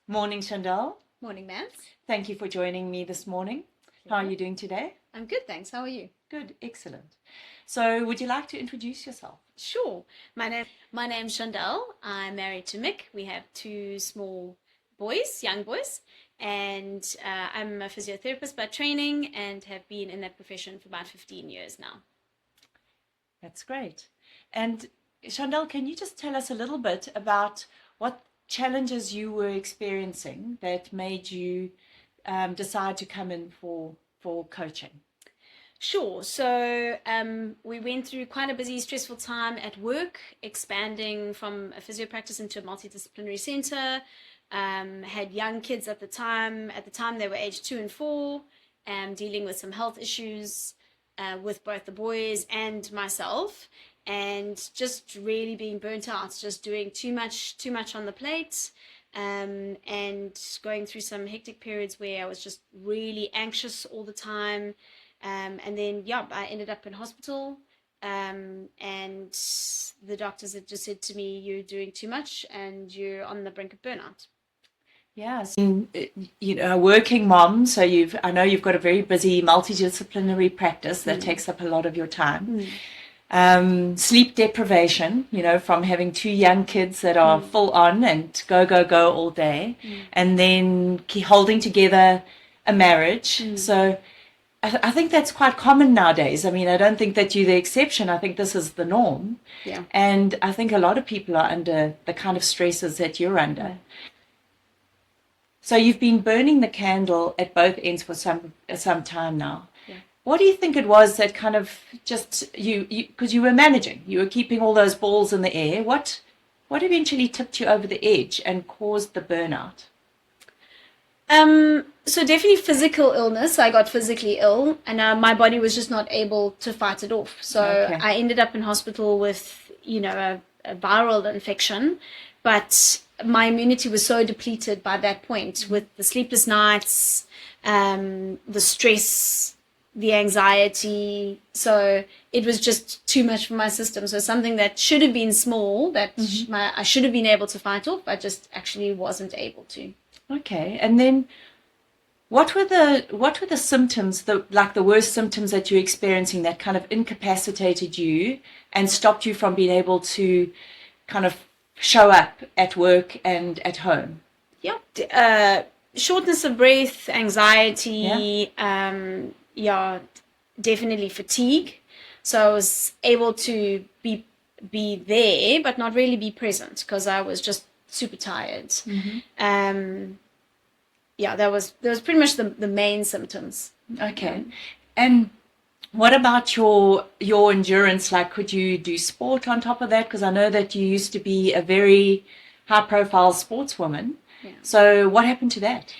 Morning, Chandelle. Morning, Mance. Thank you for joining me this morning. How are you doing today? I'm good, thanks. How are you? Good, excellent. So, would you like to introduce yourself? Sure. My name's Chandelle. I'm married to Mick. We have two small boys, young boys, and I'm a physiotherapist by training and have been in that profession for about 15 years now. That's great. And Chandelle, can you just tell us a little bit about what challenges you were experiencing that made you decide to come in for coaching? Sure. So we went through quite a busy, stressful time at work, expanding from a physio practice into a multidisciplinary center. Had young kids at the time. At the time, they were aged 2 and 4, dealing with some health issues with both the boys and myself, and just really being burnt out, just doing too much on the plate. And going through some hectic periods where I was just really anxious all the time. And then, I ended up in hospital. And the doctors had just said to me, "You're doing too much and you're on the brink of burnout." Yes, a working mom, so I know you've got a very busy multidisciplinary practice that takes up a lot of your time. Sleep deprivation, from having two young kids that are full on and go, go, go all day, and then holding together a marriage. So I think that's quite common nowadays. I mean, I don't think that you're the exception. I think this is the norm. Yeah. And I think a lot of people are under the kind of stresses that you're under. So you've been burning the candle at both ends for some time now. Yeah. What do you think it was that kind of just because you were managing, you were keeping all those balls in the air. What eventually tipped you over the edge and caused the burnout? So definitely physical illness. I got physically ill, and my body was just not able to fight it off. So Okay. I ended up in hospital with, a viral infection, but my immunity was so depleted by that point with the sleepless nights, the stress, the anxiety. So it was just too much for my system. So something that should have been small, that I should have been able to fight off, I just actually wasn't able to. Okay, and then what were the symptoms, the worst symptoms that you're experiencing that kind of incapacitated you and stopped you from being able to kind of show up at work and at home? Yeah. Shortness of breath, anxiety, definitely fatigue. So I was able to be there, but not really be present because I was just super tired. That was pretty much the main symptoms. Okay. And what about your endurance? Like, could you do sport on top of that? Because I know that you used to be a very high-profile sportswoman. Yeah. So what happened to that?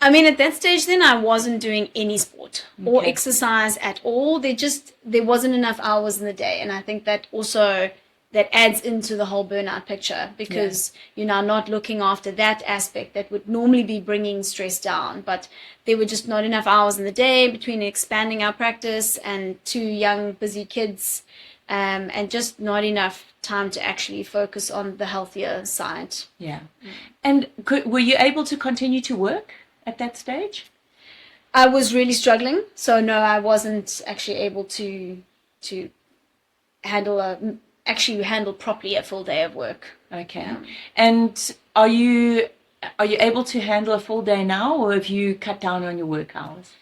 I mean, at that stage then I wasn't doing any sport or Okay. exercise at all. There wasn't enough hours in the day. And I think that also that adds into the whole burnout picture because you're now not looking after that aspect that would normally be bringing stress down. But there were just not enough hours in the day between expanding our practice and two young, busy kids, and just not enough time to actually focus on the healthier side. Yeah. And were you able to continue to work at that stage? I was really struggling. So no, I wasn't actually able to handle properly a full day of work. Okay. Yeah. And are you able to handle a full day now, or have you cut down on your work hours?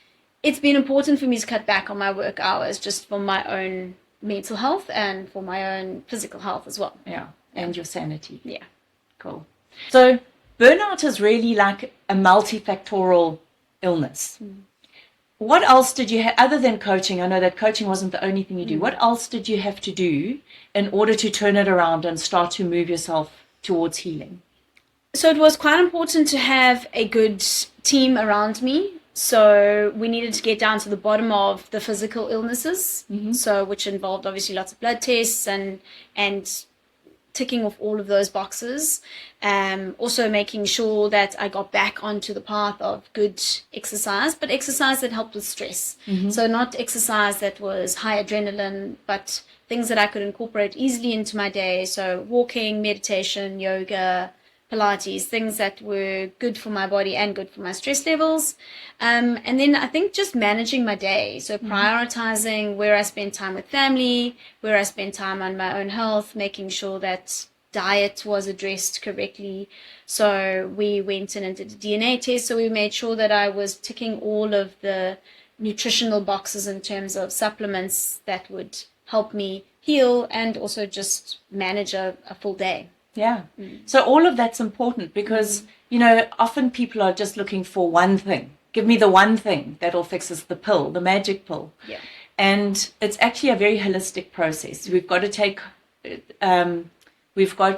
It's been important for me to cut back on my work hours just for my own mental health and for my own physical health as well. Yeah. And your sanity. Yeah. Cool. So burnout is really like a multifactorial illness. What else did you have, other than coaching? I know that coaching wasn't the only thing you do. What else did you have to do in order to turn it around and start to move yourself towards healing? So it was quite important to have a good team around me. So we needed to get down to the bottom of the physical illnesses, so which involved obviously lots of blood tests and ticking off all of those boxes. Also making sure that I got back onto the path of good exercise, but exercise that helped with stress. So not exercise that was high adrenaline, but things that I could incorporate easily into my day. So walking, meditation, yoga, Pilates, things that were good for my body and good for my stress levels. And then I think just managing my day. So prioritizing where I spend time with family, where I spend time on my own health, making sure that diet was addressed correctly. So we went in and did a DNA test. So we made sure that I was ticking all of the nutritional boxes in terms of supplements that would help me heal and also just manage a full day. Yeah. So all of that's important because, often people are just looking for one thing. Give me the one thing that'll fix us, the pill, the magic pill. Yeah. And it's actually a very holistic process. We've got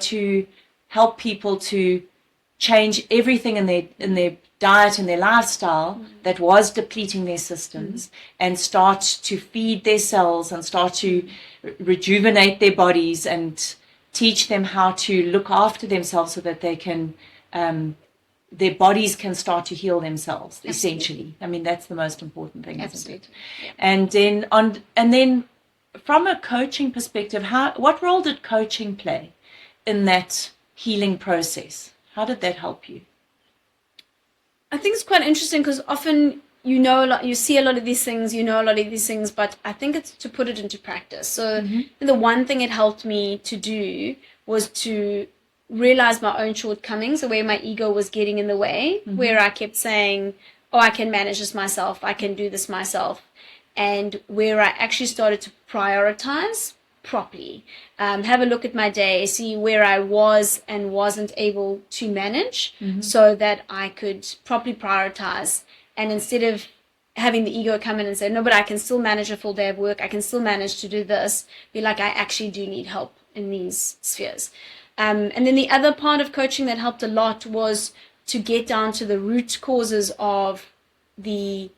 to help people to change everything in their diet and their lifestyle that was depleting their systems and start to feed their cells and start to rejuvenate their bodies and teach them how to look after themselves so that they can, their bodies can start to heal themselves. Absolutely. Essentially. I mean, that's the most important thing. Absolutely. Isn't it? Yeah. And then from a coaching perspective, what role did coaching play in that healing process? How did that help you? I think it's quite interesting because often you see a lot of these things, but I think it's to put it into practice. So the one thing it helped me to do was to realize my own shortcomings, the way my ego was getting in the way, where I kept saying, oh, I can manage this myself, I can do this myself, and where I actually started to prioritize properly, have a look at my day, see where I was and wasn't able to manage so that I could properly prioritize. And instead of having the ego come in and say, no, but I can still manage a full day of work, I can still manage to do this, be like, I actually do need help in these spheres. And then the other part of coaching that helped a lot was to get down to the root causes of the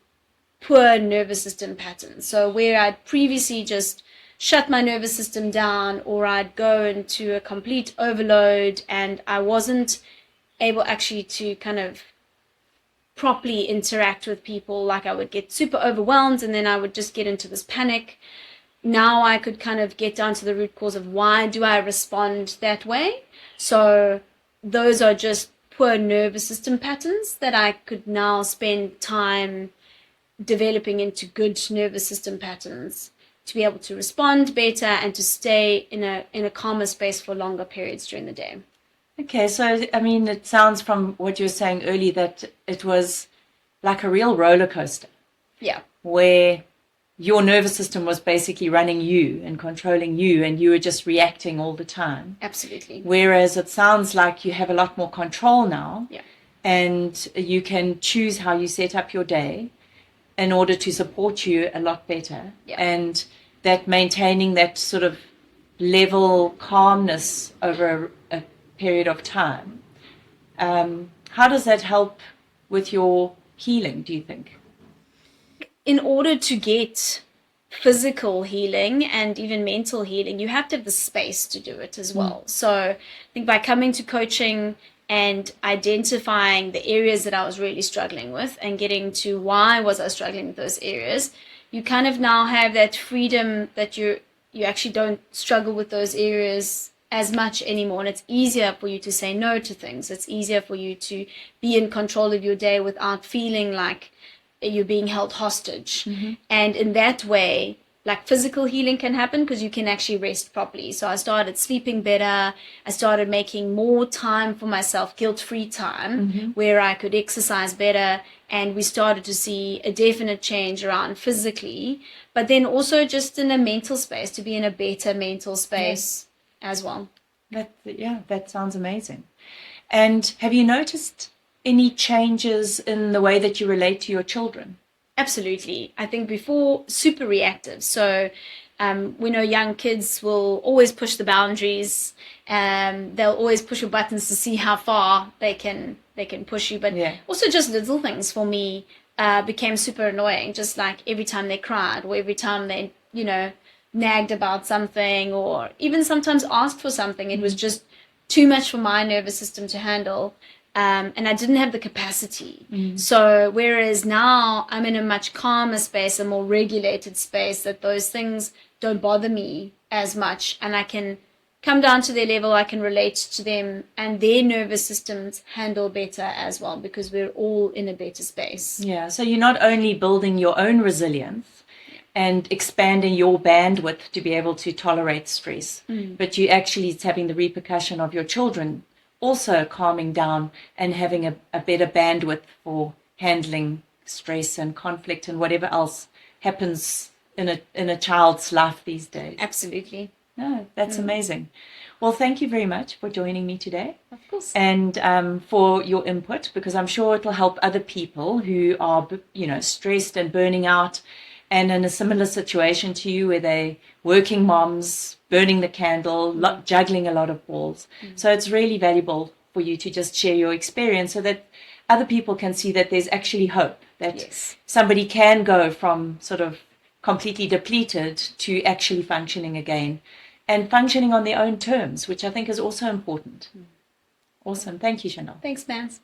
poor nervous system patterns. So where I'd previously just shut my nervous system down, or I'd go into a complete overload and I wasn't able actually to kind of properly interact with people. Like I would get super overwhelmed and then I would just get into this panic. Now I could kind of get down to the root cause of why do I respond that way. So those are just poor nervous system patterns that I could now spend time developing into good nervous system patterns to be able to respond better and to stay in a calmer space for longer periods during the day. Okay, so I mean, it sounds from what you were saying earlier that it was like a real roller coaster. Yeah. Where your nervous system was basically running you and controlling you, and you were just reacting all the time. Absolutely. Whereas it sounds like you have a lot more control now. Yeah. And you can choose how you set up your day in order to support you a lot better. Yeah. And that maintaining that sort of level calmness over a period of time. How does that help with your healing, do you think? In order to get physical healing and even mental healing, you have to have the space to do it as well. So I think by coming to coaching and identifying the areas that I was really struggling with and getting to why was I struggling with those areas, you kind of now have that freedom that you actually don't struggle with those areas as much anymore, and it's easier for you to say no to things. It's easier for you to be in control of your day without feeling like you're being held hostage. And in that way, like physical healing can happen because you can actually rest properly. So I started sleeping better. I started making more time for myself, guilt-free time, where I could exercise better. And we started to see a definite change around physically, but then also just in a mental space, to be in a better mental space as well. That sounds amazing. And have you noticed any changes in the way that you relate to your children? Absolutely. I think before, super reactive. So we know young kids will always push the boundaries. They'll always push your buttons to see how far they can push you. But also just little things for me became super annoying. Just like every time they cried, or every time they, nagged about something, or even sometimes asked for something. It was just too much for my nervous system to handle. And I didn't have the capacity. So whereas now I'm in a much calmer space, a more regulated space, that those things don't bother me as much, and I can come down to their level, I can relate to them, and their nervous systems handle better as well, because we're all in a better space. Yeah, so you're not only building your own resilience and expanding your bandwidth to be able to tolerate stress, but you actually, it's having the repercussion of your children also calming down and having a better bandwidth for handling stress and conflict and whatever else happens in a child's life these days. Absolutely. No, that's amazing. Well, thank you very much for joining me today. Of course. And for your input, because I'm sure it will help other people who are, stressed and burning out and in a similar situation to you, where they're working moms, burning the candle, juggling a lot of balls. So it's really valuable for you to just share your experience so that other people can see that there's actually hope, that somebody can go from sort of completely depleted to actually functioning again and functioning on their own terms, which I think is also important. Awesome. Thank you, Chandelle. Thanks, Mans.